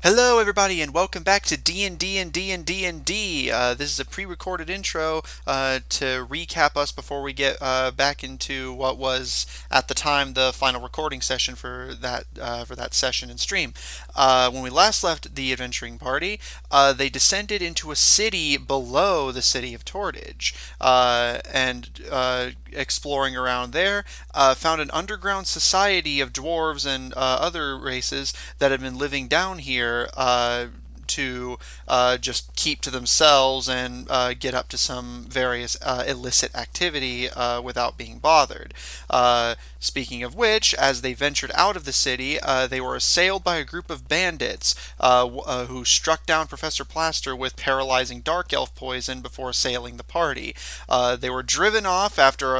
Hello, everybody, and welcome back to D&D&D&D&D. This is a pre-recorded intro to recap us before we get back into what was at the time the final recording session for that session and stream. When we last left the adventuring party, they descended into a city below the city of Tordage, and exploring around there, found an underground society of dwarves and other races that had been living down here to just keep to themselves and get up to some various illicit activity without being bothered. Speaking of which, as they ventured out of the city, they were assailed by a group of bandits who struck down Professor Plaster with paralyzing dark elf poison before assailing the party. They were driven off after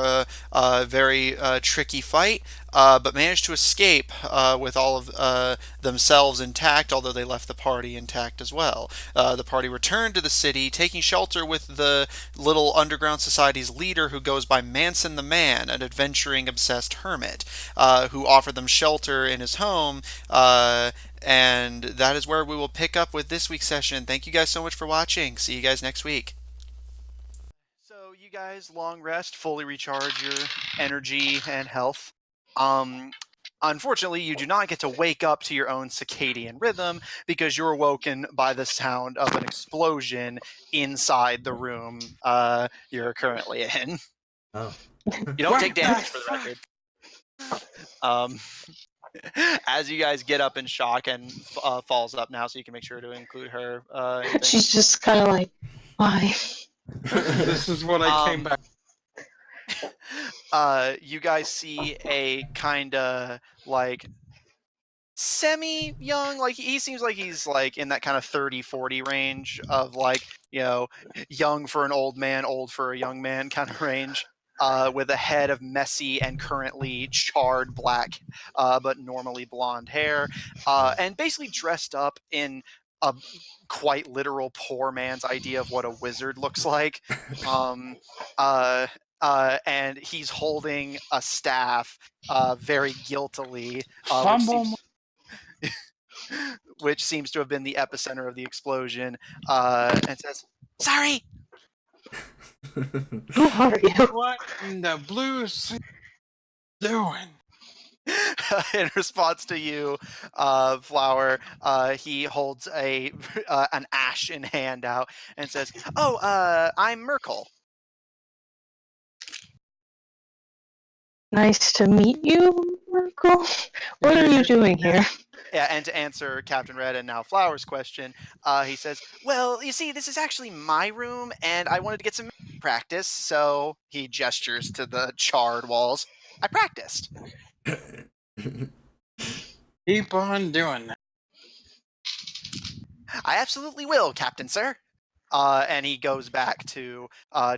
a very tricky fight, but managed to escape with all of themselves intact, although they left the party intact as well. The party returned to the city, taking shelter with the little underground society's leader, who goes by Manson the Man, an adventuring obsessed hermit, who offered them shelter in his home. And that is where we will pick up with this week's session. Thank you guys so much for watching. See you guys next week. So you guys long rest, fully recharge your energy and health. Um, Unfortunately, you do not get to wake up to your own circadian rhythm because you're woken by the sound of an explosion inside the room you're currently in. Oh. You don't take damage, for the record. Um, as you guys get up in shock and falls up now, so you can make sure to include her. She's just kind of like, why? This is what I came back. You guys see a kind of like semi-young, like he seems like he's like in that kind of 30-40 range of like, young for an old man, old for a young man kind of range. With a head of messy and currently charred black, but normally blonde hair, and basically dressed up in a quite literal poor man's idea of what a wizard looks like. And he's holding a staff very guiltily, which seems to have been the epicenter of the explosion, and says, "Sorry." Who are you? What in the blues doing? In response to you, Flower, he holds an ash in hand out and says, "Oh, I'm Merkel." Nice to meet you, Merkel. What are you doing here? Yeah, and to answer Captain Red and now Flower's question, he says, "Well, you see, this is actually my room, and I wanted to get some practice, so," he gestures to the charred walls, "I practiced." Keep on doing that. "I absolutely will, Captain Sir." And he goes back to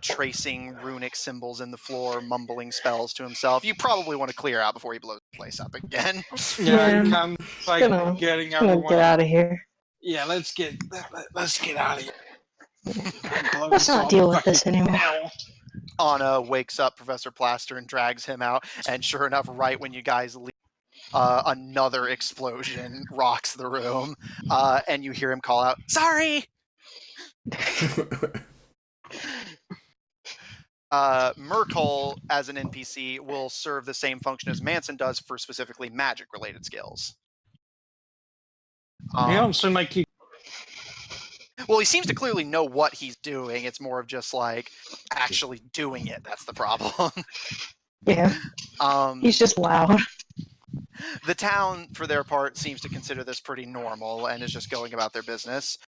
tracing runic symbols in the floor, mumbling spells to himself. You probably want to clear out before he blows the place up again. Yeah, Yeah, it comes like getting gonna everyone. get out of here. Yeah, let's get out of here. Let's not deal with this anymore. Hell. Anna wakes up Professor Plaster and drags him out, and sure enough, right when you guys leave, another explosion rocks the room, and you hear him call out, "Sorry!" Merkel, as an NPC, will serve the same function as Manson does for specifically magic-related skills. He don't seem like he. Well, he seems to clearly know what he's doing. It's more of just like actually doing it. That's the problem. Yeah, he's just loud. The town, for their part, seems to consider this pretty normal and is just going about their business.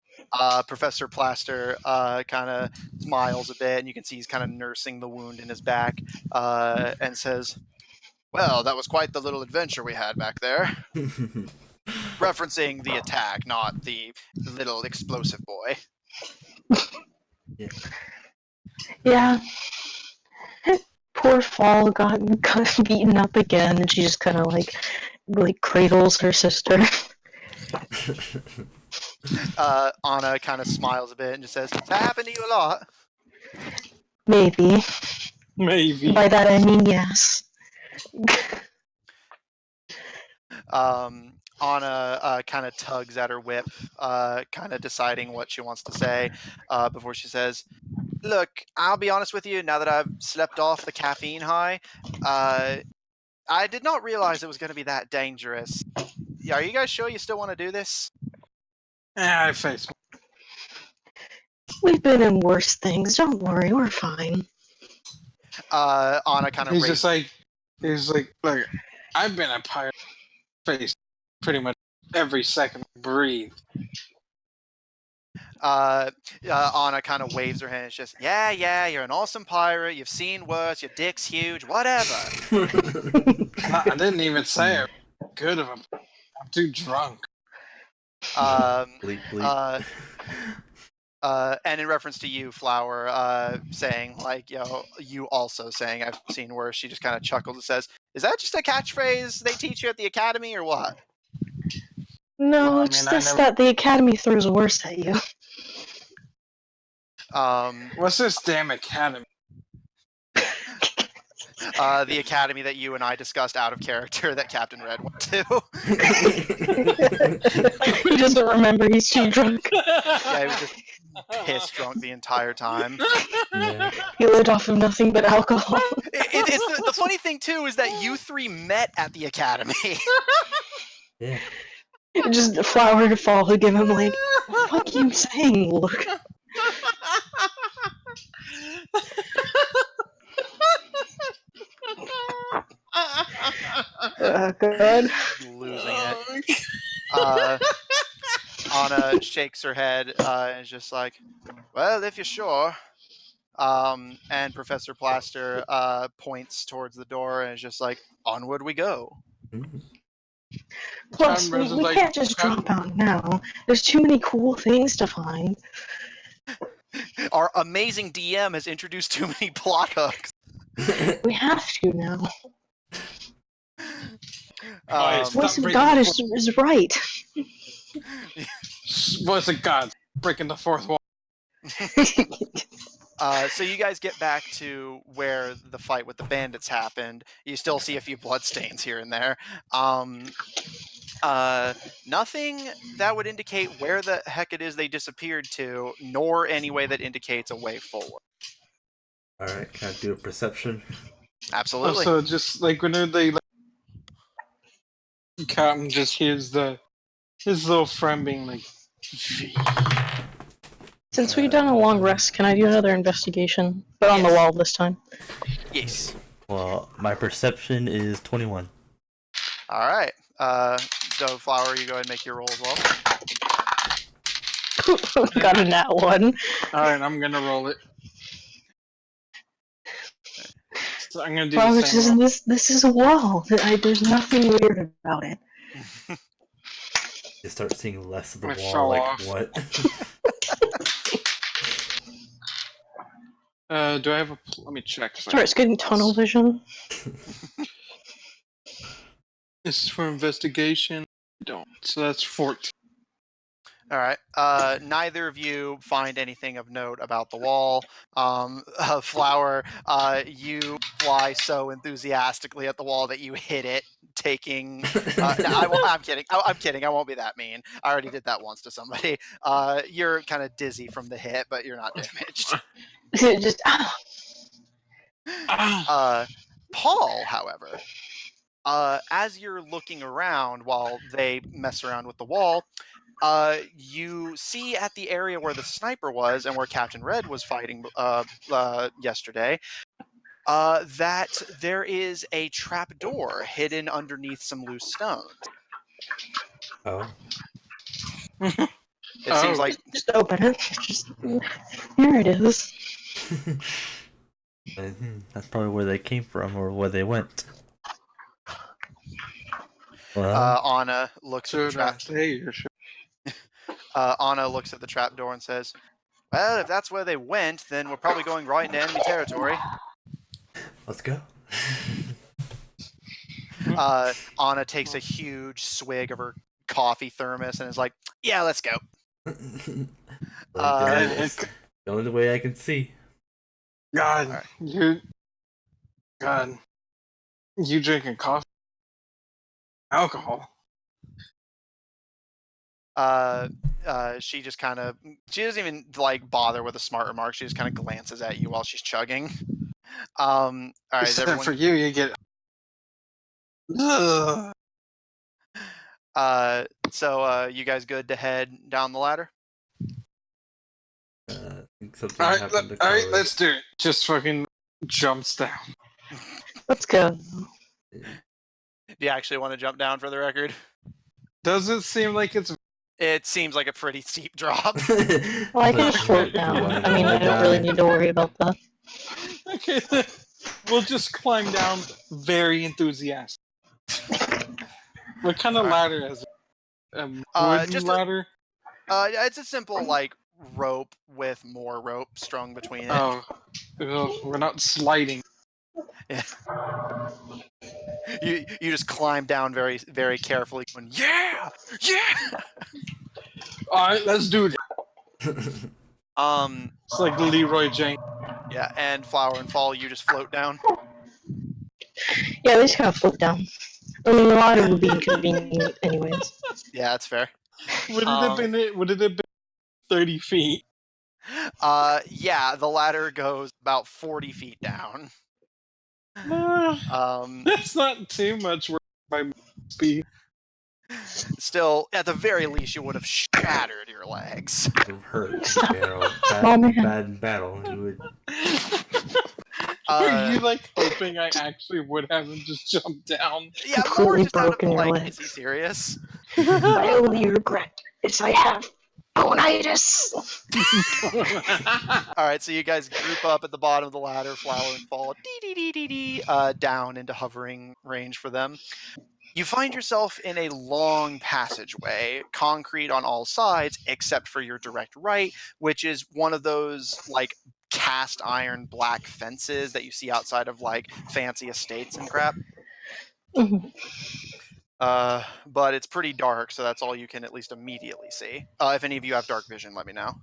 Professor Plaster kind of smiles a bit, and you can see he's kind of nursing the wound in his back, and says, "Well, that was quite the little adventure we had back there." Referencing the attack, not the little explosive boy. Yeah. Poor Fall got beaten up again, and she just kind of like cradles her sister. Anna kind of smiles a bit and just says, "Does that happen to you a lot?" Maybe. Maybe. By that I mean yes. Anna kind of tugs at her whip, kind of deciding what she wants to say before she says, "Look, I'll be honest with you. Now that I've slept off the caffeine high, uh, I did not realize it was going to be that dangerous. Are you guys sure you still want to do this?" I face. We've been in worse things. Don't worry, we're fine. Anna kind of He's just raises. like, look, I've been a pirate face pretty much every second I breathe. Anna kind of waves her hand. It's just, yeah, you're an awesome pirate. You've seen worse. Your dick's huge. Whatever. I didn't even say it. Good of him. I'm too drunk. Bleep bleep. And in reference to you, Flower, saying like, you also saying I've seen worse. She just kind of chuckles and says, "Is that just a catchphrase they teach you at the academy, or what?" No, Well, I it's mean, I just never. that the Academy throws worse at you. What's this damn academy? The academy that you and I discussed out of character that Captain Red went to. He doesn't remember, he's too drunk. Yeah, he was just piss drunk the entire time. Yeah. He lived off of nothing but alcohol. It's the funny thing too is that you three met at the academy. Yeah. Just Flower to fall to give him like, what the fuck are you saying, look? God. Losing it. Anna shakes her head and is just like, "Well, if you're sure." And Professor Plaster points towards the door and is just like, "Onward we go." Mhm. Plus, Rose is we like, can't just drop out now. There's too many cool things to find. Our amazing DM has introduced too many plot hooks. We have to now. Stop Voice of breaking God the is right. Voice of God breaking the fourth wall. So you guys get back to where the fight with the bandits happened. You still see a few bloodstains here and there. Nothing that would indicate where the heck it is they disappeared to, nor any way that indicates a way forward. All right. Can I do a perception? Absolutely. Also, just like whenever they Captain just hears his little friend being like, V. Since we've done a long rest, can I do another investigation? But on the Yes. wall this time. Yes. Well, my perception is 21. All right. So Flower, you go ahead and make your roll as well. Got a nat one. Alright, I'm gonna roll it. So I'm gonna do Flower the same says, roll. this is a wall. There's nothing weird about it. You start seeing less of the I wall. fell Like off. what? Do I have a? Let me check. Starts getting tunnel vision. This is for investigation. I don't. So that's 14. All right. Neither of you find anything of note about the wall. Flower, you fly so enthusiastically at the wall that you hit it, taking. No, I'm kidding. I'm kidding. I won't be that mean. I already did that once to somebody. You're kind of dizzy from the hit, but you're not damaged. Just, Paul, however, as you're looking around while they mess around with the wall, you see at the area where the sniper was and where Captain Red was fighting yesterday, that there is a trap door hidden underneath some loose stones. Oh. It seems like just open it. Just, here it is. That's probably where they came from or where they went. Well, Anna looks at the trap. Anna looks at the trap door and says, "Well, if that's where they went, then we're probably going right into enemy territory." let's go. Anna takes a huge swig of her coffee thermos and is like, "Yeah, let's go." It's the only way I can see. God, Alright. you drinking coffee, alcohol. She just kind of she doesn't even like bother with a smart remark. She just kind of glances at you while she's chugging. All right, is Except for everyone? you get. Ugh. So you guys good to head down the ladder? I think something happened to All right, Carly. let's do it. Just fucking jumps down. Let's go. Do you actually want to jump down for the record? Does it seem like it's? It seems like a pretty steep drop. Well, I can just float down. I mean, I don't really need to worry about that. Okay, then we'll just climb down. Very enthusiastic. What kind of ladder is it? A wooden Just ladder? it's a simple like rope with more rope strung between it. Oh, well, we're not sliding. Yeah. You just climb down very very carefully, going yeah. All right, let's do it. Um, It's like Leroy Jenkins. yeah, and Flower and Fall, you just float down. Yeah, they just kind of float down. I mean, the ladder would be inconvenient anyways. Yeah, that's fair. Would it have been? Would it have been 30 feet? Yeah, the ladder goes about 40 feet down. That's not too much work by speed. Still, at the very least, you would have shattered your legs. It would hurt. Oh, man. Bad in battle. You would. Are you like hoping I actually would have and just jumped down? Yeah, more Completely just out of broken your like, legs. is he serious? My only regret is I have bonitis. All right, so you guys group up at the bottom of the ladder, Flower and Fall, down into hovering range for them. You find yourself in a long passageway, concrete on all sides, except for your direct right, which is one of those like cast iron black fences that you see outside of like fancy estates and crap. Mhm. But it's pretty dark, so that's all you can at least immediately see. If any of you have dark vision, let me know.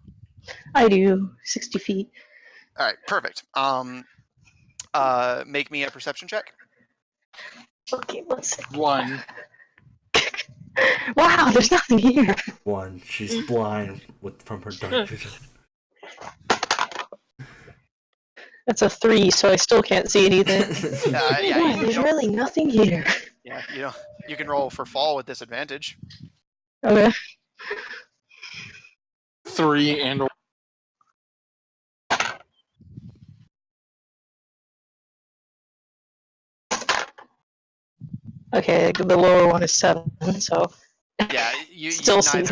I do. 60 feet. All right, perfect. Make me a perception check. Okay, let's see. 1. Wow, there's nothing here. 1. She's blind from her dark vision. That's a 3, so I still can't see anything. Yeah, Wow, there's really nothing here. Yeah, you can roll for Fall with disadvantage. Okay. 3 and Okay, the lower one is 7, so Yeah, you still see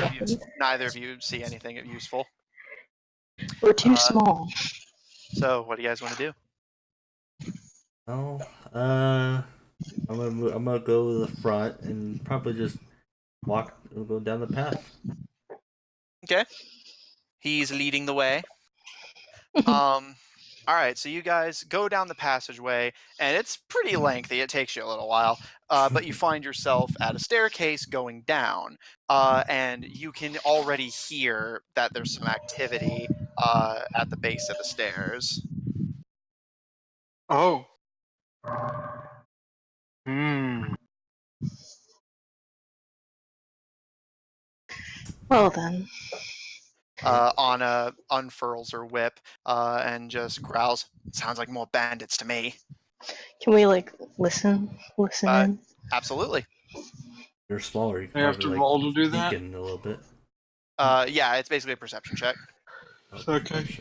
neither of you see anything useful. we're too small. So what do you guys want to do? Oh, I'm gonna go to the front and probably just go down the path. Okay. He's leading the way. All right, so you guys go down the passageway, and it's pretty lengthy. It takes you a little while, but you find yourself at a staircase going down, and you can already hear that there's some activity at the base of the stairs. Oh. Hmm. Well then. Anna unfurls her whip and just growls. Sounds like more bandits to me. Can we like listen in? Absolutely. You're smaller. You can I have probably to roll to do sneak that? in a little bit. Yeah, it's basically a perception check. Okay.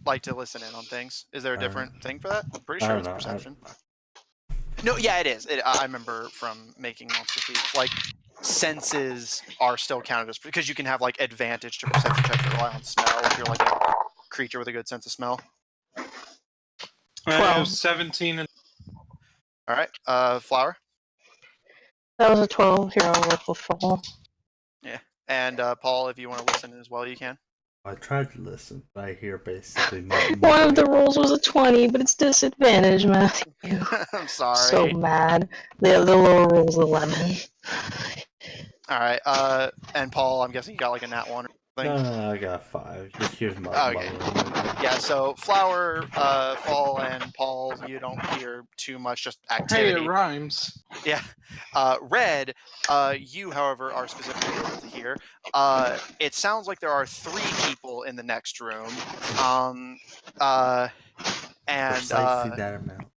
Like to listen in on things. Is there a different thing for that? I'm pretty I sure don't it's know. perception. No, yeah, it is. I remember from making monster feats. Like, senses are still counted as because you can have like advantage to perception checks that rely on smell if you're like a creature with a good sense of smell. I 12. have 17 and All right, Flower. That was a 12. Here, I'll work with Fall. Yeah, and Paul, if you want to listen as well, you can. I tried to listen, but I hear basically One of the rolls was a 20, but it's disadvantage, Matthew. I'm sorry. So mad. The lower roll was 11. All right, and Paul, I'm guessing you got like a nat 1 or something. No, I got 5. Just here's my Okay. mother. Yeah, so Flower, Fall, and Paul, you don't hear too much, just hey, activity. it rhymes. Yeah. Red, you, however, are specifically able to hear here. It sounds like there are 3 people in the next room. Precisely that amount.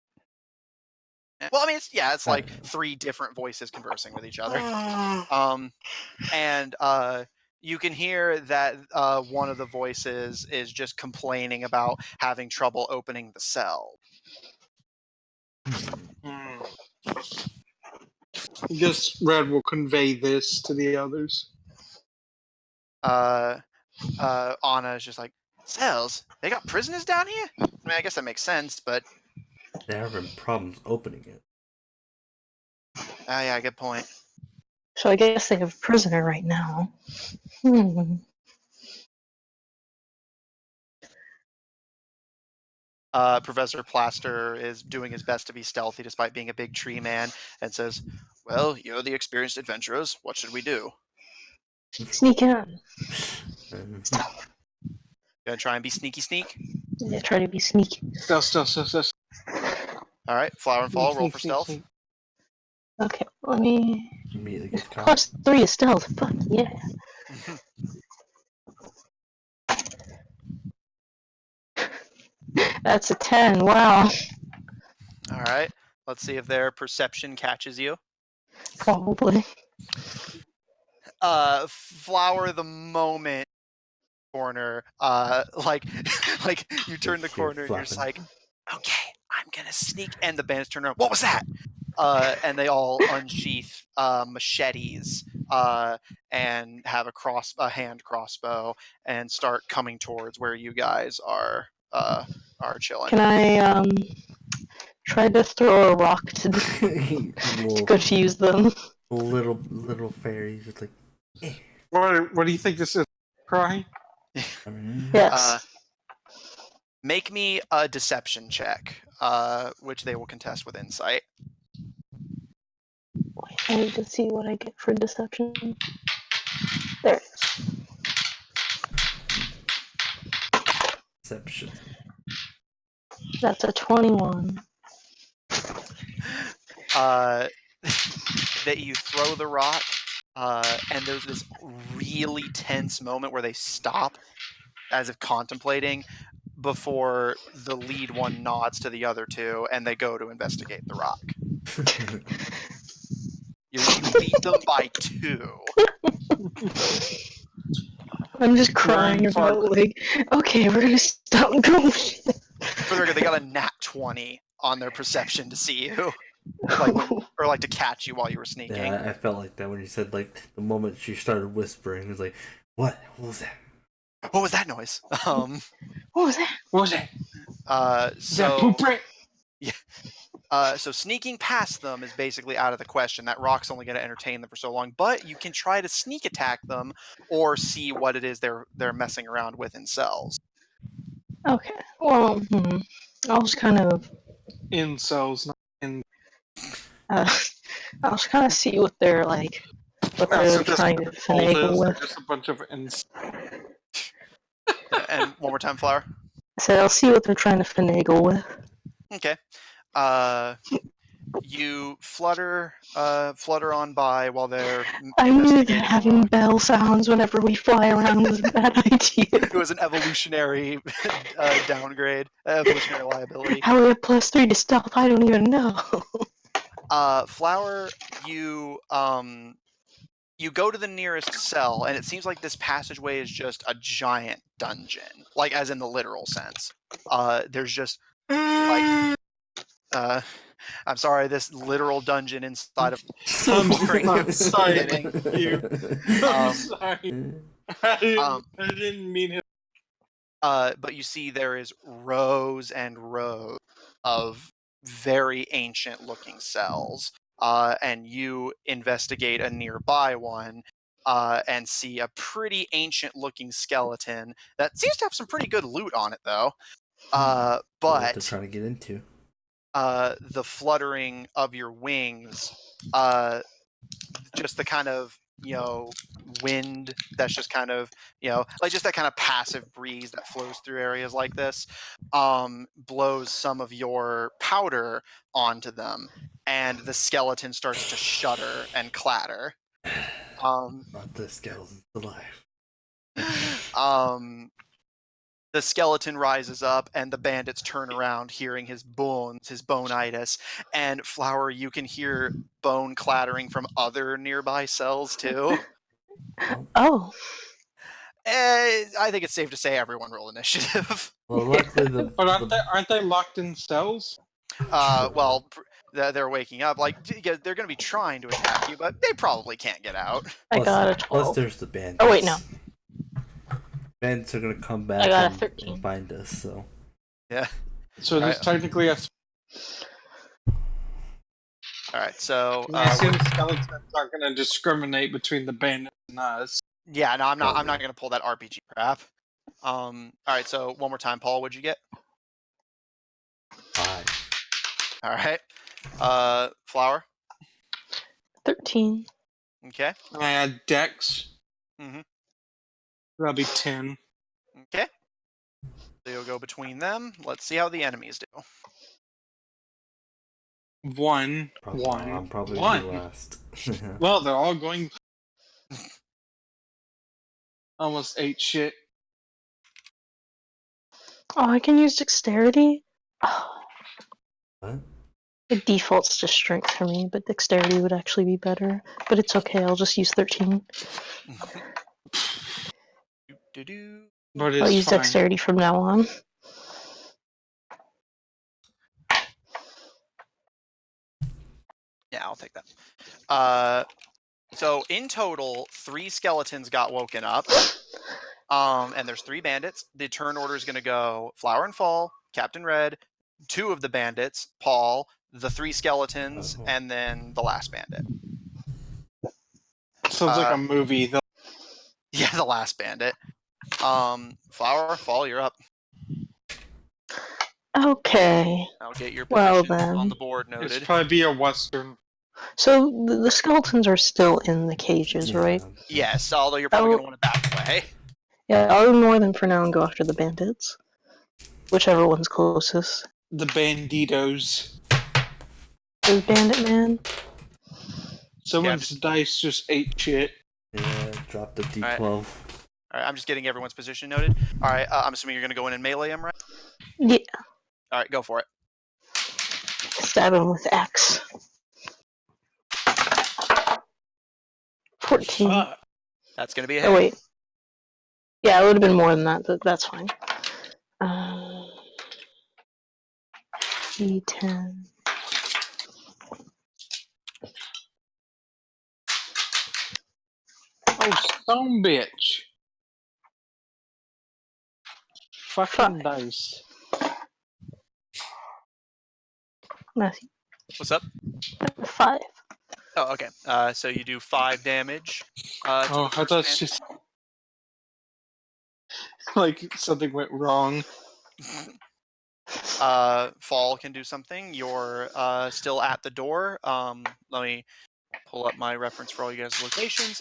Well, I mean, it's I like don't know. 3 different voices conversing with each other. You can hear that one of the voices is just complaining about having trouble opening the cell. I guess Red will convey this to the others. Anna is just like, cells? They got prisoners down here? I mean, I guess that makes sense, but They're having problems opening it. yeah, good point. So I guess they have a prisoner right now. Professor Plaster is doing his best to be stealthy despite being a big tree man and says, well, you're the experienced adventurers. What should we do? Sneak in. Gonna try and be sneak? Yeah, try to be sneaky. Stealth. All right, Flower and Fall, roll for stealth. Okay, let me. Immediately gets caught. +3 is stealth. Fuck yeah. That's a 10. Wow. All right, let's see if their perception catches you. Probably. Flower, the moment corner, like you turn the Just hear corner and you're just flapping. like, okay, I'm gonna sneak, and the bandits turn around. What was that? And they all unsheath machetes and have a hand crossbow and start coming towards where you guys are chilling. Can I try to throw a rock to Little, confuse them? little fairies, just like. Eh. What do you think this is? Cry? I mean, Yes. Make me a deception check, which they will contest with insight. I need to see what I get for deception. There it is. Deception. That's a 21. That you throw the rock, and there's this really tense moment where they stop as if contemplating before the lead one nods to the other 2 and they go to investigate the rock. You beat them by 2. I'm just crying Wearing about, fog. like, okay, we're gonna stop doing shit. For the record, they got a nat 20 on their perception to see you. Like to catch you while you were sneaking. Yeah, I felt like that when you said, like, the moment she started whispering, it was like, what? What was that? What was that noise? What was that? What was that? Is that So poop print? so sneaking past them is basically out of the question. That rock's only going to entertain them for so long. But you can try to sneak attack them or see what it is they're messing around with in cells. Okay, well, I'll just kind of, Incels, not in. I'll just kind of see what they're, like, what they're So this trying to cult finagle is with. just a bunch of incels. And one more time, Flower. I said I'll see what they're trying to finagle with. Okay. You flutter on by while they're I knew that investigating the having rock. bell sounds whenever we fly around was a bad idea. It was an evolutionary downgrade, evolutionary liability. How we have +3 to stealth, I don't even know. Flower, you go to the nearest cell, and it seems like this passageway is just a giant dungeon, like as in the literal sense. There's just like I'm sorry, this literal dungeon inside of I'm sorry. kidding. I'm sorry. I didn't mean it. But you see there is rows and rows of very ancient looking cells, and you investigate a nearby one and see a pretty ancient looking skeleton that seems to have some pretty good loot on it though. What they're But trying to get into. the fluttering of your wings, just the kind of wind that's just kind of like just that kind of passive breeze that flows through areas like this blows some of your powder onto them, and the skeleton starts to shudder and clatter. Brought the skeletons to life. The skeleton rises up, and the bandits turn around, hearing his bones, his bone-itis. And Flower, you can hear bone clattering from other nearby cells too. Oh. I think it's safe to say everyone roll initiative. Well, luckily But aren't they locked in cells? Well, they're waking up. Like they're going to be trying to attack you, but they probably can't get out. I got a plus 12. there's the bandits. Oh, wait, no. Bandits are gonna come back I got a and 13. find us. So Yeah. So there's technically a. All right. So I assume skeletons aren't going to discriminate between the bandits and us. yeah, no, I'm not. Oh, I'm not going to pull that RPG crap. All right. So one more time, Paul. What'd you get? 5. All right. Flower. 13. Okay. And I had Dex. Mhm. That'll be 10. Okay. So you'll go between them. Let's see how the enemies do. 1. I'm probably the 1. last. Well, they're all going. Almost ate shit. Oh, I can use dexterity? Oh. What? It defaults to strength for me, but dexterity would actually be better. But it's okay, I'll just use 13. But it's I'll use fine. dexterity from now on. Yeah, I'll take that. So in total, 3 skeletons got woken up. And there's 3 bandits. The turn order is going to go Flower and Fall, Captain Red, 2 of the bandits, Paul, the 3 skeletons, and then the last bandit. Sounds like a movie, though. Yeah, the last bandit. Flower, Fall, you're up. Okay. I'll get your Well, position then. on the board It's noted. probably a Western. So the skeletons are still in the cages, right? Yes, although you're probably going to want to back away. Yeah, I'll ignore them for now and go after the bandits. Whichever one's closest. The Banditos. There's Bandit Man. Someone's dice just ate shit. Yeah, drop the D12. All right, I'm just getting everyone's position noted. All right, I'm assuming you're going to go in and melee him, right? Yeah. All right, go for it. Stab him with axe. 14. That's going to be a hit. Oh, wait. Yeah, it would have been more than that, but that's fine. D10. Oh, some bitch. Fucking 5. dice. Matthew. What's up? 5. Oh, okay. So you do 5 damage. To Oh, the I first thought it's just like something went wrong. Fall can do something. You're still at the door. Let me pull up my reference for all you guys' locations.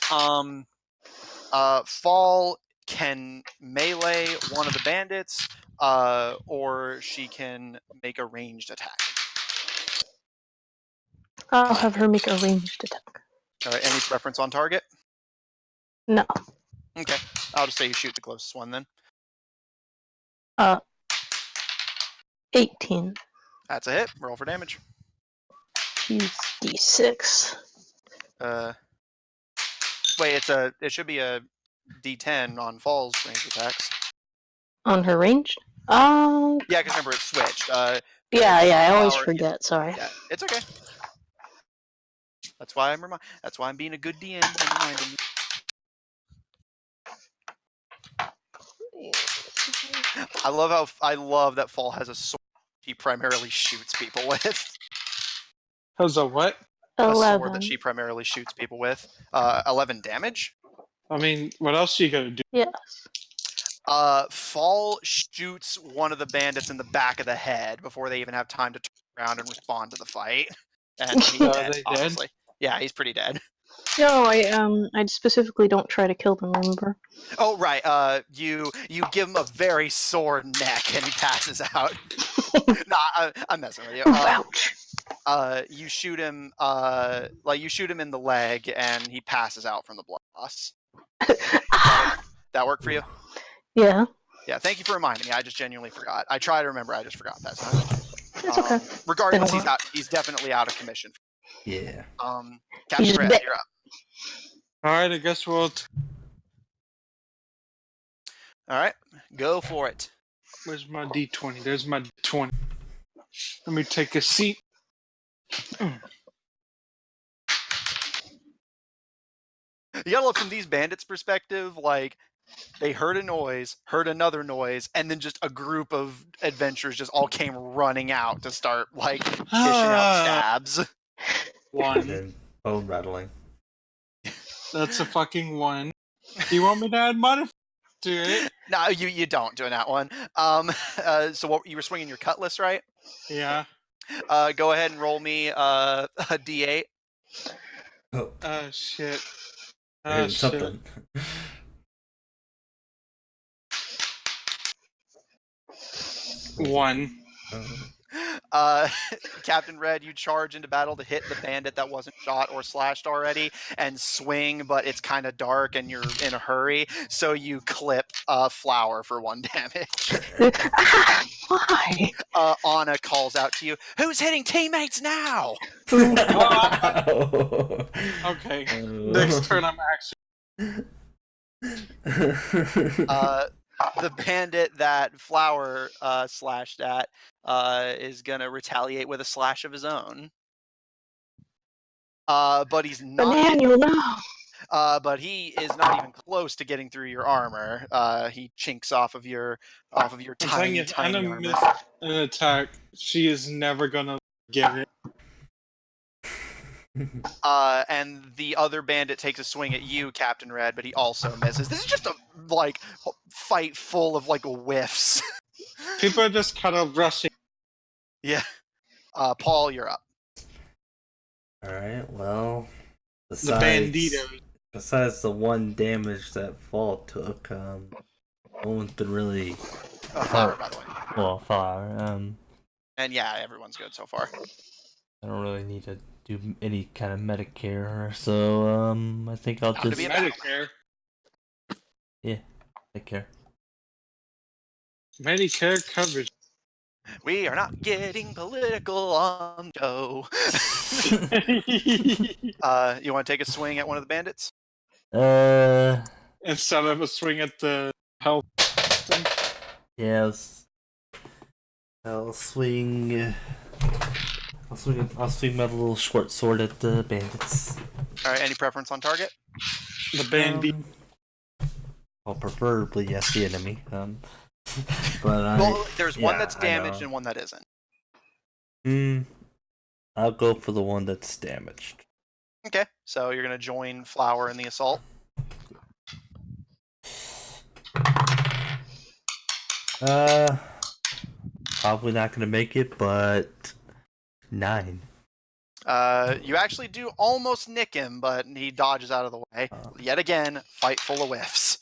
Fall can melee one of the bandits, or she can make a ranged attack. I'll have her make a ranged attack. All right. Any preference on target? No. Okay. I'll just say you shoot the closest one then. 18. That's a hit. Roll for damage. Use D6. Wait, it should be a D10 on Fall's range attacks. On her ranged? Yeah, because remember it's switched. Yeah, I always Flower, forget, sorry. Yeah, it's okay. That's why I'm being a good DM and reminding you. I love that Fall has a sword he primarily shoots people with. How's a what? 11. A sword that she primarily shoots people with. 11 damage. I mean, what else are you gonna do? Yes. Fall shoots one of the bandits in the back of the head before they even have time to turn around and respond to the fight. And he's Are dead, they dead? honestly. Yeah, he's pretty dead. No, I specifically don't try to kill them, remember? Oh, right. You give him a very sore neck and he passes out. Nah, I'm messing with you. Ouch. You shoot him, you shoot him in the leg, and he passes out from the blood loss. That work for you? Yeah, Yeah. Thank you for reminding me. I just genuinely forgot. I try to remember. I just forgot that time. it's okay. Regardless, Been a while. he's definitely out of commission. Yeah. Captain just Red, bit. you're up. All right, I guess we'll. All right, go for it. Where's my D20? There's my D20. Let me take a seat. You gotta look from these bandits' perspective, like they heard a noise, heard another noise, and then just a group of adventurers just all came running out to start like dishing out stabs. One. And bone rattling. That's a fucking one. Do you want me to add modifier to it? No, you don't doing that one. So what you were swinging your cutlass, right? Yeah. Go ahead and roll me a D8. Oh, Shit. you're hitting Shit. something. One. Captain Red, you charge into battle to hit the bandit that wasn't shot or slashed already and swing, but it's kind of dark and you're in a hurry, so you clip Flower for 1 damage. Why? Anna calls out to you, "Who's hitting teammates now?" Okay. Next turn, I'm actually. The bandit that Flower slashed at is gonna retaliate with a slash of his own. But he's not. Nathaniel, no. But he is not even close to getting through your armor. He chinks off of your tiny armor. Miss an attack, she is never gonna get it. And the other bandit takes a swing at you, Captain Red, but he also misses. This is just a fight full of whiffs. People are just kind of rushing. Yeah. Paul, you're up. Alright, well, The besides banditos. the 1 damage that Fall took, no one's been really Flower, by the way. Well, Flower. And yeah, everyone's good so far. I don't really need to do any kind of Medicare, so I think I'll Not to just be a Medicare. take care. Medicare coverage. We are not getting political on Joe. You want to take a swing at one of the bandits? Instead of a swing at the health thing. Yes. I'll swing. I'll swing my little short sword at the bandits. All right. Any preference on target? The bandit. well, preferably yes, the enemy. But Well, there's one yeah, that's I damaged know. and one that isn't. I'll go for the one that's damaged. Okay, so you're gonna join Flower in the assault. Probably not gonna make it, but 9. You actually do almost nick him, but he dodges out of the way. Yet again, fight full of whiffs.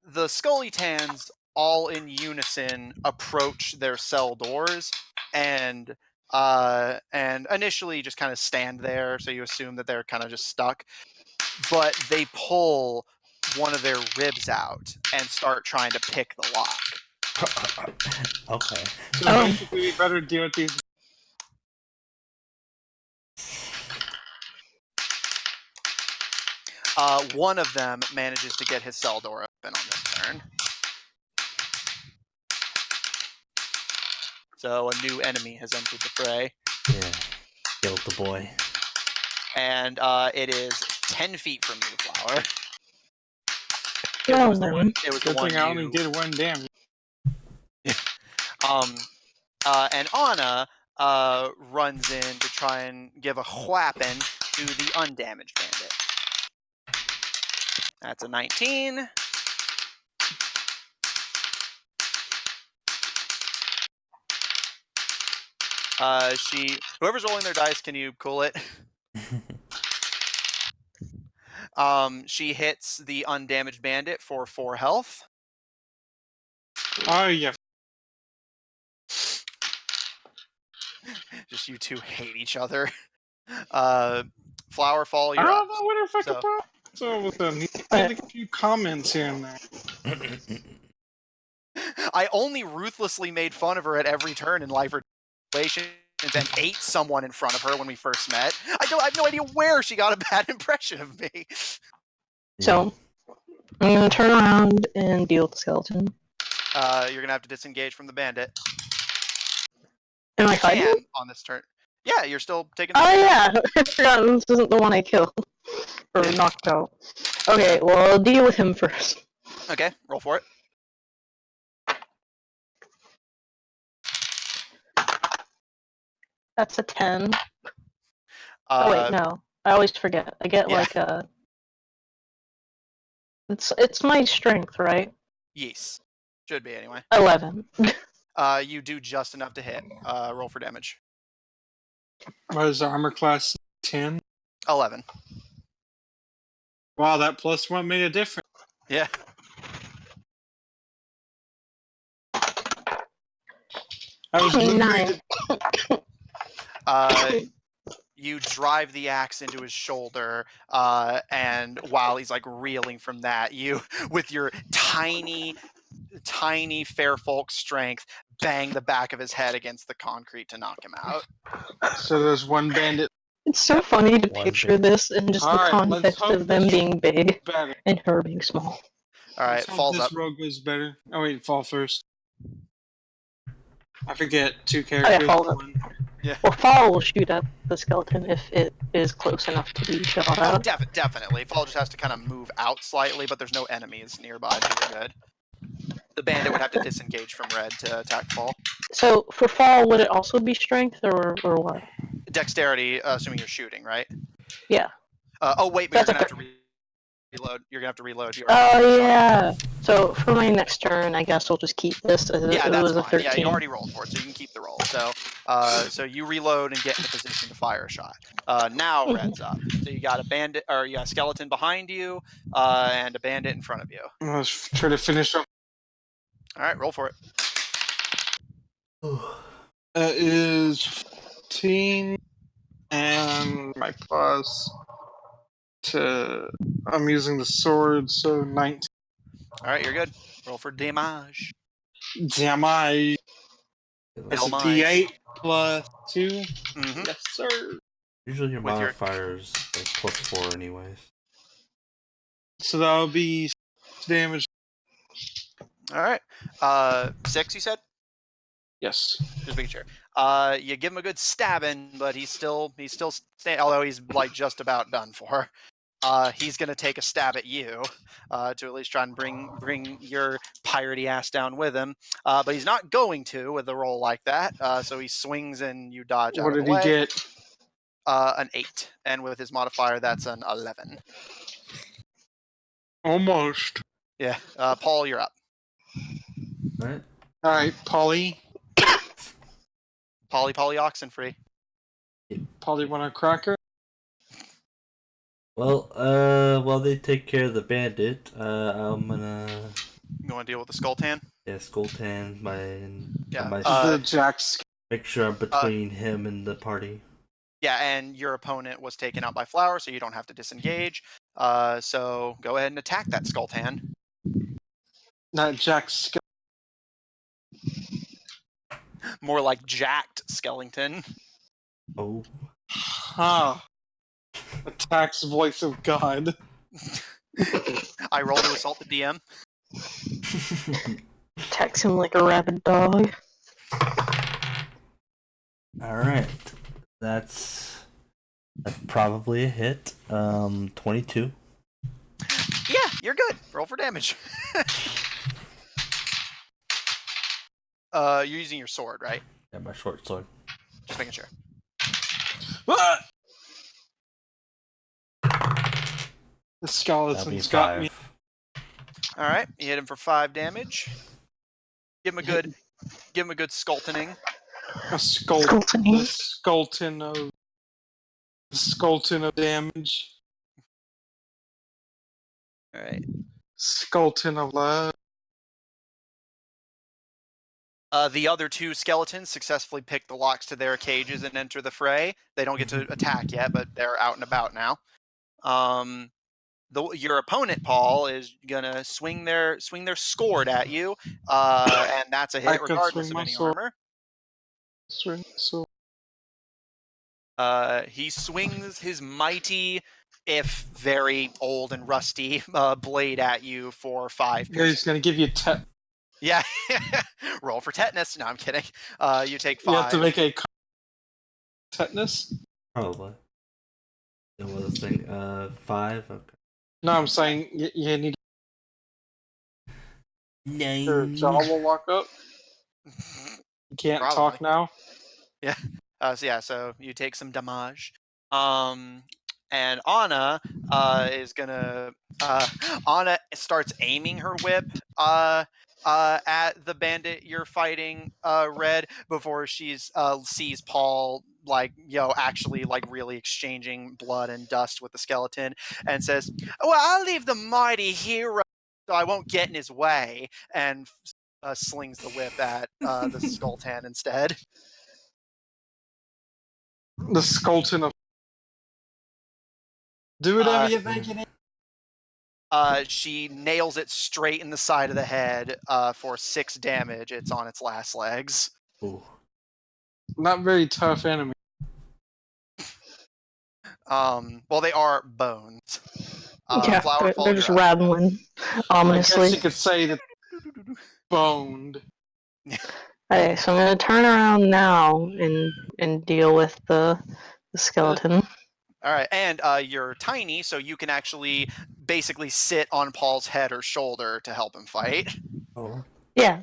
The Scully Tans all in unison approach their cell doors and initially just kind of stand there, so you assume that they're kind of just stuck. But they pull one of their ribs out and start trying to pick the lock. Okay. So basically, we better deal with these. One of them manages to get his cell door open on this turn. So a new enemy has entered the fray. Yeah. Killed the boy. And it is 10 feet from you, Flower. Well, It was the one Good thing I only you... did 1 damage. And Anna runs in to try and give a whapping to the undamaged bandit. That's a 19. Whoever's rolling their dice, can you cool it? She hits the undamaged bandit for 4 health. Oh, yeah. Just you two hate each other. Flower Fall, I you're up. don't know what if I So- could pop. So with them, he's getting a few comments here and there. I only ruthlessly made fun of her at every turn in life or situations and ate someone in front of her when we first met. I have no idea where she got a bad impression of me. So, I'm gonna turn around and deal with the skeleton. You're gonna have to disengage from the bandit. Am I You fighting can him? on this turn. Yeah, you're still taking. Oh yeah, I forgot this isn't the one I killed. Or knocked out. Okay, well, I'll deal with him first. Okay, roll for it. That's a 10. Oh wait, no. I always forget. I get yeah. like a... It's my strength, right? Yes, should be anyway. 11. You do just enough to hit. Roll for damage. What is the armor class? 10? 11. Wow, that plus one made a difference. Yeah. I was literally 9. You drive the axe into his shoulder, and while he's like reeling from that, you, with your tiny fair folk strength, bang the back of his head against the concrete to knock him out. So there's one bandit. It's so funny to One picture this in just the Alright, let's context hope of them this being big better. and her being small. All right, Let's hope falls this up. rogue goes better. Oh wait, fall first. I forget 2 Oh yeah, characters. falls up. One. Well, Fall will shoot at the skeleton if it is close enough to be shot Oh, at. definitely. Fall just has to kind of move out slightly, but there's no enemies nearby, so you're good. The bandit would have to disengage from red to attack Fall. So, for Fall, would it also be strength, or what? Dexterity, assuming you're shooting, right? Yeah. Oh wait, but That's you're gonna have okay. to reload. You're gonna have to reload. You already Oh, shot. yeah. So, for my next turn, I guess I'll just keep this as Yeah, it that's was a fine. 13. Yeah, you already rolled for it, so you can keep the roll. So, so you reload and get into position to fire a shot. Now red's up. So you got a bandit, or you got a skeleton behind you, and a bandit in front of you. Let's try to finish off. All right, roll for it. That is 15, and my plus to. I'm using the sword, so 19. All right, you're good. Roll for damage. Damn, that's a Damage. D8 plus 2. Mm-hmm. Yes, sir. Usually your With your- modifier's like +4 anyways. So that'll be damage. All right. 6, you said? Yes. Just making sure. You give him a good stabbing, but he's still although he's like just about done for. He's gonna take a stab at you to at least try and bring your piratey ass down with him. But he's not going to with a roll like that. So he swings and you dodge out What of the did he way. get? An 8, and with his modifier, that's an 11. Almost. Yeah. Paul, you're up. Alright. Alright, Polly. Polly Oxenfree. Polly want a cracker? Well, while they take care of the bandit, I'm gonna You want to deal with the Skulltan? Skulltan Yeah, my The Jack's. make sure I'm between him and the party. Yeah, and your opponent was taken out by Flower, so you don't have to disengage. So go ahead and attack that Skulltan. Not Jack's. More like jacked skeleton. Oh. Huh. Attacks voice of God. I roll to assault the DM. Attacks him like a rabid dog. Alright. That's probably a hit. 22. Yeah, you're good. Roll for damage. You're using your sword, right? Yeah, my short sword. Just making sure. Ah! The That'll be skeleton's got me. 5. All right, you hit him for 5 damage. Give him a good skultoning. A skull. Skultoning. The skeleton of damage. All right. Skeleton of love. The other two skeletons successfully pick the locks to their cages and enter the fray. They don't get to attack yet, but they're out and about now. Your opponent, Paul, is gonna swing their sword at you, and that's a I hit could regardless swing of my any sword. armor. So He swings his mighty, if very old and rusty, blade at you for 5 yeah, he's piercing. gonna give you Yeah, roll for tetanus. No, I'm kidding. You take 5. You have to make a tetanus. Probably. It was a thing. 5. Okay. No, I'm saying you need your 9. jaw will lock up. You can't Probably. talk now. Yeah. So you take some damage. And Anna is gonna. Anna starts aiming her whip at the bandit you're fighting, Red, before she's sees Paul actually really exchanging blood and dust with the skeleton, and says, "Well, I'll leave the mighty hero, so I won't get in his way," and slings the whip at the Skulltan instead. The skeleton of. Do whatever Uh, you think you need. She nails it straight in the side of the head for 6 damage. It's on its last legs. Ooh. Not very tough enemy. Well, they are bones. Yeah, Flower Fall, they're you're just up. rattling I guess ominously. you could say that boned. Okay, so I'm gonna turn around now and deal with the skeleton. All right, and you're tiny, so you can actually basically sit on Paul's head or shoulder to help him fight. Oh. Yeah.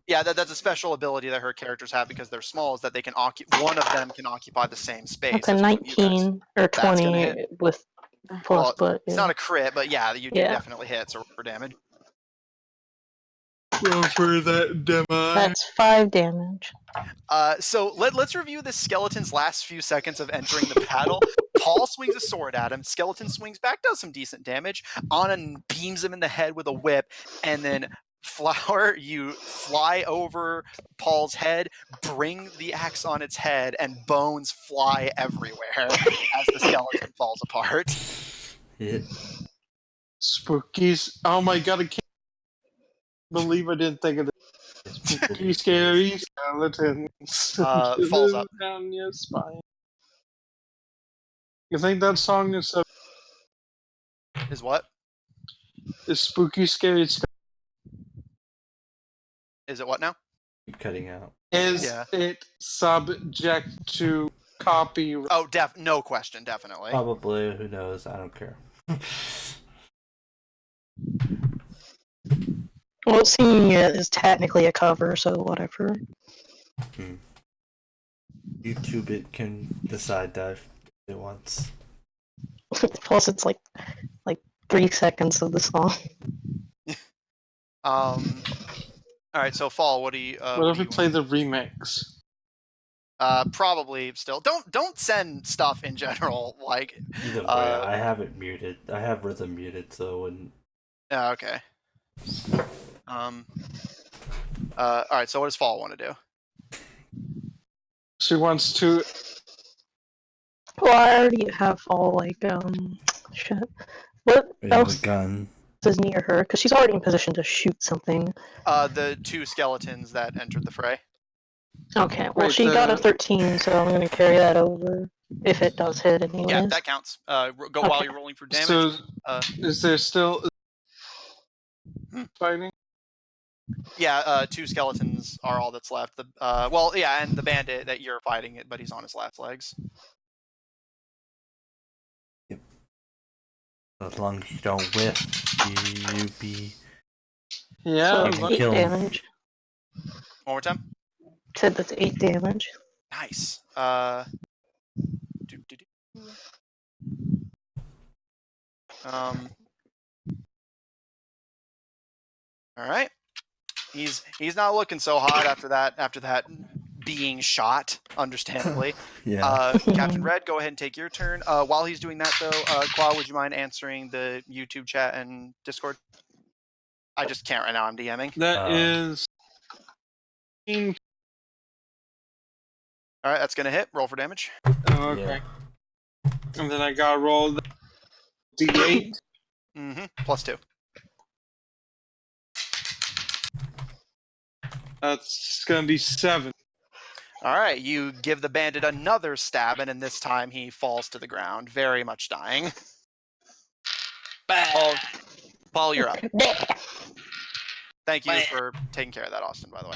Yeah, that's a special ability that her characters have because they're small. Is that they can one of them can occupy the same space That's a as one of you guys. 19 or That's gonna hit. 20 with plus, Well, but it's yeah. not a crit, but yeah, you do Yeah. definitely hit. So for damage. Roll for that damage. That's 5 damage. So let's review this skeleton's last few seconds of entering the battle. Paul swings a sword at him. Skeleton swings back, does some decent damage. Anna beams him in the head with a whip, and then Flower, you fly over Paul's head, bring the axe on its head, and bones fly everywhere as the skeleton falls apart. Hit. Spookies. Oh my god, I can't believe I didn't think of this. Spooky, scary skeletons. Falls up. Down your spine. You think that song Is what? is spooky, scary skeletons? Is it what now? Keep cutting out. Is Yeah. it subject to copyright? Oh, no question, definitely. Probably. Who knows? I don't care. Well, singing it is technically a cover, so whatever. YouTube it can decide that if it wants. Plus, it's like 3 seconds of the song. All right, so Fall, what do you? What if we play the remix? Probably still. Don't send stuff in general. Either way, I have it muted. I have rhythm muted, so when. Yeah, okay. All right. So what does Fall want to do? She wants to. Well, I already have all shit. What else A gun. is near her? Because she's already in position to shoot something. The 2 skeletons that entered the fray. Okay, well, Wait, she got a 13, so I'm gonna carry that over if it does hit anyways. Yeah, that counts. Go while you're rolling for damage. So, is there still fighting? Yeah, 2 skeletons are all that's left. And the bandit that you're fighting, but he's on his last legs. Yep. As long as you don't whiff, you be. Yeah, So You 8 kill him. damage. One more time. Said that's 8 damage. Nice. All right. He's not looking so hot after that being shot, understandably. Yeah. Captain Red, go ahead and take your turn. While he's doing that, though, Qua, would you mind answering the YouTube chat and Discord? I just can't right now. I'm DMing. that is 14. All right, that's gonna hit. Roll for damage. Oh, okay. And then I gotta roll the D8. Mm-hmm. +2. That's gonna be 7. All right, you give the bandit another stab, and this time he falls to the ground, very much dying. Paul, you're up. Thank you for taking care of that, Austin, by the way.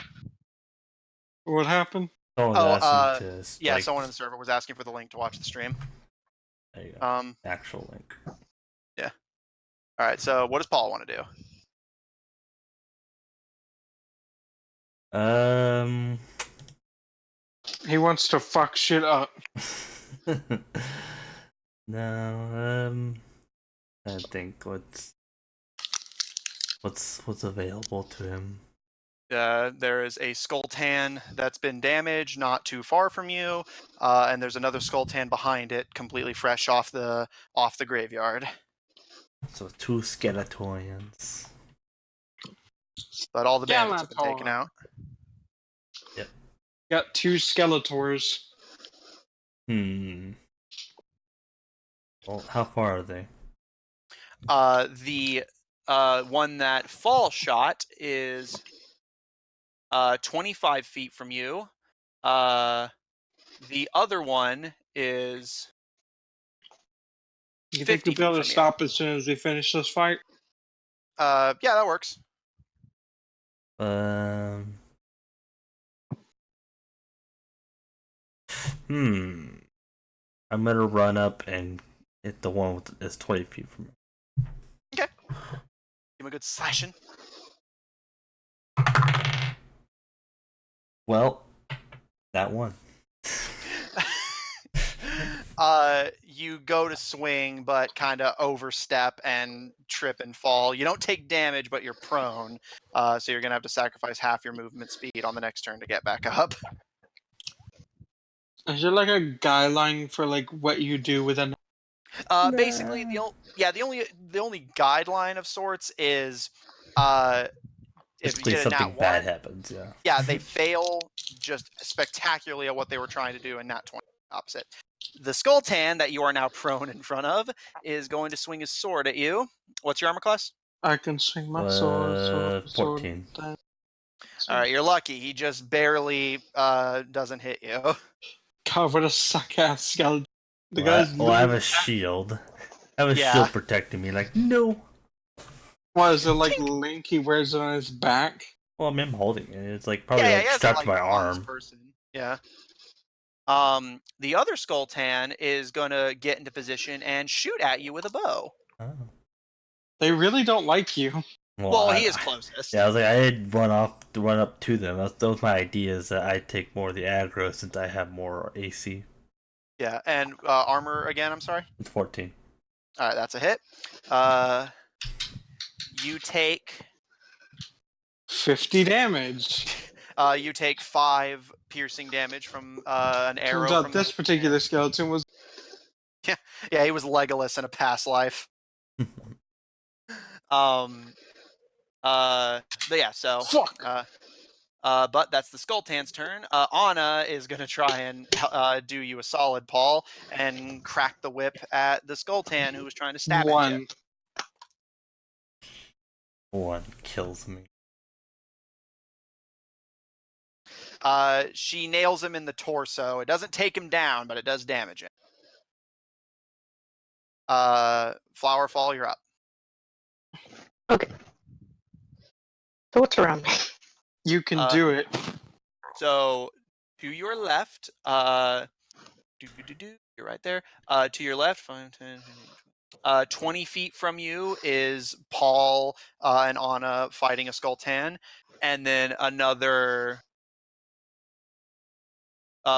What happened? Someone's asking to yeah, someone in the server was asking for the link to watch the stream. There you go. Actual link. Yeah. All right, so what does Paul want to do? He wants to fuck shit up. No, I think what's available to him. There is a skull tan that's been damaged, not too far from you, and there's another skull tan behind it, completely fresh off the graveyard. So 2 skeletons. But all the bandits have been taken out. Yep. Got 2 Skeletors. Well, how far are they? The one that Fall shot is 25 feet from you. The other one is You 50 think we'll be able feet to from stop as soon as we finish this fight? Yeah, that works. I'm gonna run up and hit the one that's 20 feet from me. Okay. Give him a good slashing. Well, that one. You go to swing, but kind of overstep and trip and fall. You don't take damage, but you're prone. So you're gonna have to sacrifice half your movement speed on the next turn to get back up. Is there like a guideline for like what you do with an? Basically, the only guideline of sorts is if basically you get a something nat bad 1, happens. Yeah, they fail just spectacularly at what they were trying to do, and nat 20 opposite. The skull tan that you are now prone in front of is going to swing his sword at you. What's your armor class? I can swing my sword. 14. All right, you're lucky. He just barely doesn't hit you. God, what a suck ass skeleton. I have a shield. I have a shield protecting me. Like, no. What is it like? Link? He wears it on his back. Well, I mean, I'm holding it. It's like probably strapped to my arm. Yeah. The other skull tan is gonna get into position and shoot at you with a bow. Oh. They really don't like you. Well, he is closest. Yeah, I was like, I had run up to them. That was my idea. Is that I take more of the aggro since I have more AC. Yeah, and armor again. I'm sorry. It's 14. All right, that's a hit. You take 50 damage. You take 5 piercing damage from an arrow. Turns out this particular skeleton was. Yeah, he was Legolas in a past life. But yeah, so. Fuck. But that's the Skulltan's turn. Anna is gonna try and do you a solid, Paul, and crack the whip at the Skulltan who was trying to stab at you. 1 kills me. She nails him in the torso. It doesn't take him down, but it does damage him. Flowerfall, you're up. Okay. So what's around me? You can do it. So to your left, you're right there. To your left, 5, 10, 20 feet from you is Paul and Anna fighting a Skulltan, and then another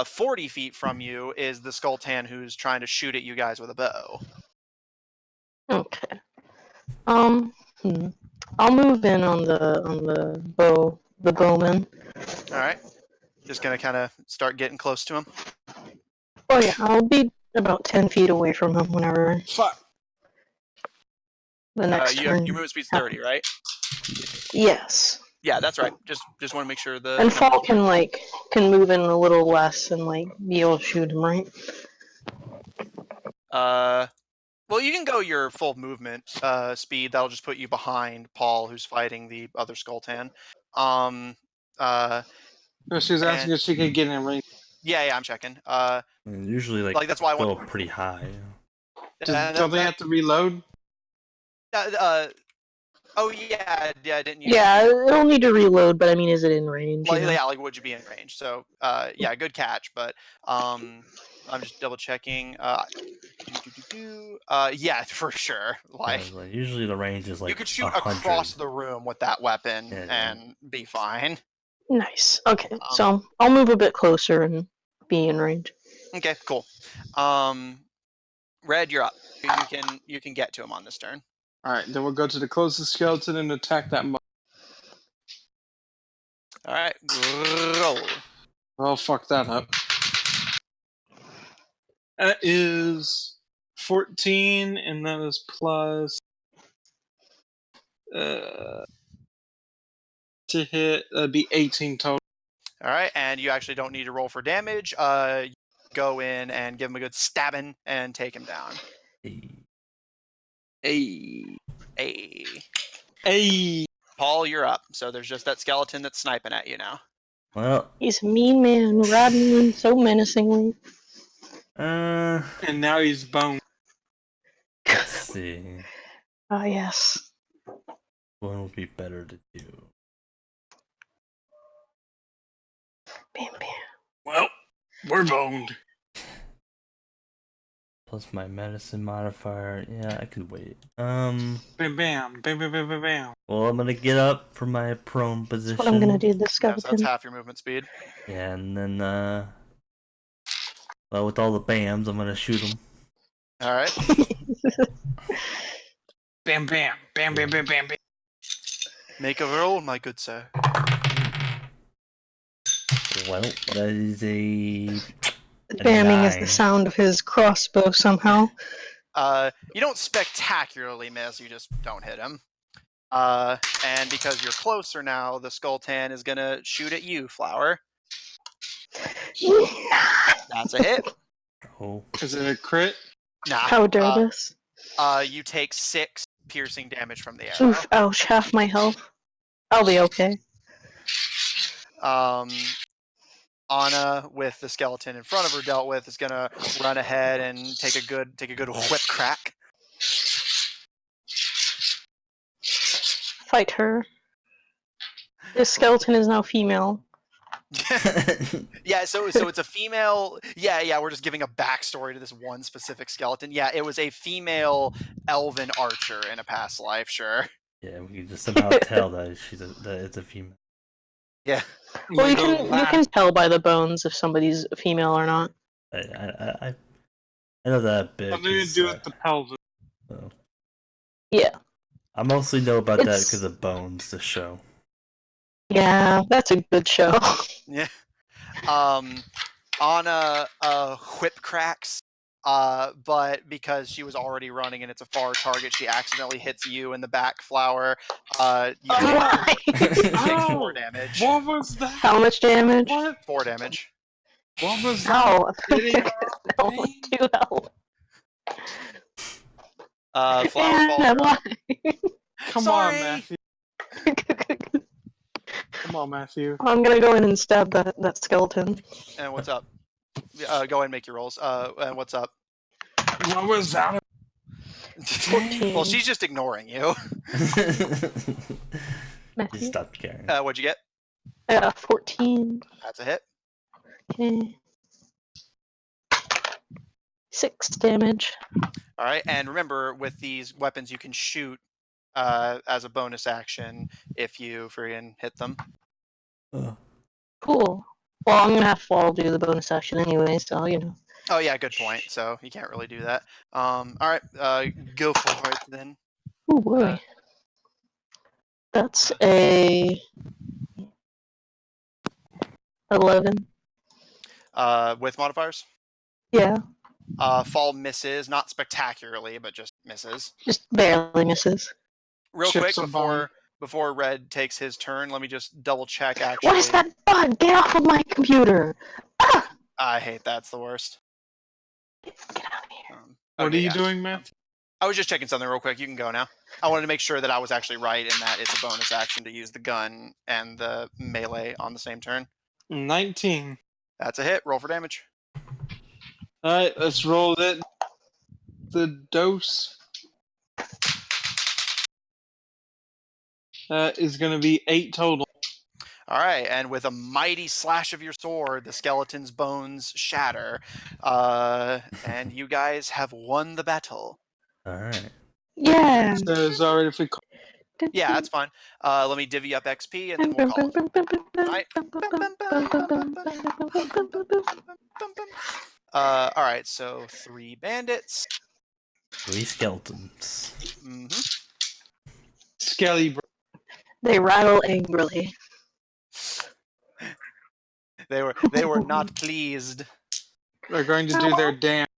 40 feet from you is the Skulltan who's trying to shoot at you guys with a bow. Okay. I'll move in on the bowman. All right. Just gonna kind of start getting close to him. Oh yeah, I'll be about 10 feet away from him whenever. Fuck. The next turn. Your movement speed's 30, right? Yes. Yeah, that's right. Just want to make sure the And Fall numbers are right. can move in a little less and be able to shoot him, right? Well, you can go your full movement speed. That'll just put you behind Paul, who's fighting the other Skulltan. No, she was asking if she could get in range. Yeah, I'm checking. And usually, Like that's why I go want. pretty high. Don't they have to reload? Oh yeah, didn't you? Yeah, it'll need to reload, but I mean, is it in range? Like, You know? yeah, like would you be in range? So, yeah, good catch. But I'm just double checking. Yeah, for sure. Like Usually the range is you could shoot 100. across the room with that weapon Yeah. and be fine. Nice. Okay, so I'll move a bit closer and be in range. Okay, cool. Red, you're up. You can get to him on this turn. All right, then we'll go to the closest skeleton and attack that. All right, roll. Oh, fuck that up. That is 14, and that is plus to hit. That'd be 18 total. All right, and you actually don't need to roll for damage. You go in and give him a good stabbing and take him down. Hey. Paul, you're up. So there's just that skeleton that's sniping at you now. Well, He's a mean man, riding so menacingly. And now he's boned. let's see. Ah, yes. What would be better to do? Bam, bam. Well, we're boned. Plus my medicine modifier. Yeah, I could wait. Bam, bam, bam, bam, bam, bam, bam. Well, I'm gonna get up from my prone position. That's what I'm gonna do, the Yeah, so skeleton. that's half your movement speed. Yeah, and then well, with all the bams, I'm gonna shoot him. All right. Bam, bam, bam, bam, bam, bam, bam. Make a roll, my good sir. Well, that is a Bamming is the 9. sound of his crossbow somehow. You don't spectacularly miss, you just don't hit him. And because you're closer now, the Skulltan is gonna shoot at you, Flower. That's a hit. Oh. Is it a crit? Nah. How dare this? You take 6 piercing damage from the arrow. Oof, ouch, half my health. I'll be okay. Anna, with the skeleton in front of her dealt with, is gonna run ahead and take a good whip crack. Fight her. This skeleton is now female. Yeah, so it's a female. Yeah, we're just giving a backstory to this one specific skeleton. Yeah, it was a female elven archer in a past life. Sure. Yeah, we can just somehow tell that it's a female. Yeah. Well, you can tell by the bones if somebody's female or not. I know that bit. Something to do with the pelvis. So. Yeah. I mostly know about that because of Bones, the show. Yeah, that's a good show. Yeah. Anna whip cracks. But because she was already running and it's a far target, she accidentally hits you in the back, Flower. You take 4 damage. What was that? How much damage? What? 4 damage. What was that? Ow. Video? Do help. Flower falls. Why? Come Sorry. on, Matthew. Come on, Matthew. I'm gonna go in and stab that skeleton. And what's up? Go ahead and make your rolls. And what's up? What was that? 14. Well, she's just ignoring you. Matthew? Just stopped caring. What'd you get? 14. That's a hit. Okay. 6 damage. All right, and remember, with these weapons, you can shoot as a bonus action if you friggin' hit them. Cool. Well, I'm gonna have Fall do the bonus action anyway, so you know. Oh yeah, good point. So you can't really do that. All right, go for it then. Oh boy. That's a 11. With modifiers. Yeah, Fall misses, not spectacularly, but just misses. just barely misses. Real Chips quick and bone. before Red takes his turn, let me just double check. Actually, What is that bug? Get off of my computer! Ah! I hate that's the worst. Get out of here. What okay, are you yeah. doing, Matt? I was just checking something real quick. You can go now. I wanted to make sure that I was actually right in that it's a bonus action to use the gun and the melee on the same turn. 19. That's a hit. Roll for damage. Alright, let's roll that. The dose is going to be 8 total. All right, and with a mighty slash of your sword, the skeleton's bones shatter, and you guys have won the battle. All right. Yeah! So, sorry if we call Yeah, that's fine. Let me divvy up XP, and then we'll call it. All right, so 3 bandits. 3 skeletons. Mm-hmm. Skelly. They rattle angrily. They were not pleased. They're going to do their dance.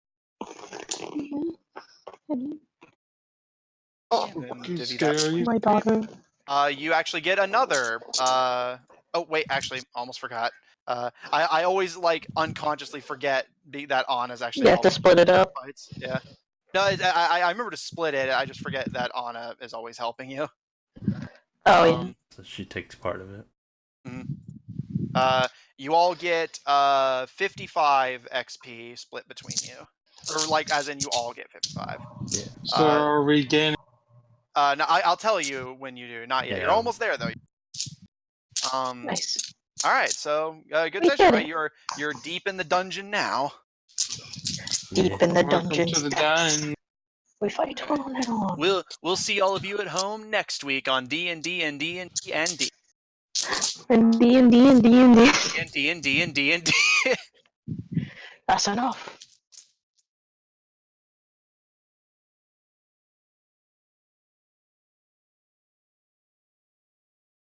Oh, Then you divvy that. scary. My daughter. You actually get another. Oh wait, actually, almost forgot. I always like unconsciously forget that Anna's actually You have to helping split it up. fights. Yeah. No, I remember to split it. I just forget that Anna is always helping you. Oh, yeah. So she takes part of it. You all get 55 XP split between you, or like as in you all get 55. Yeah. So are we gaining? No, I'll tell you when you do. Not yet. Yeah. You're almost there though. Nice. All right. So good We session, did right? it. You're deep in the dungeon now. Deep in the Welcome dungeon. to the dine. We fight all night long. We'll see all of you at home next week on D&D&D&D&D. And D&D and D&D. D&D&D&D&D. That's enough.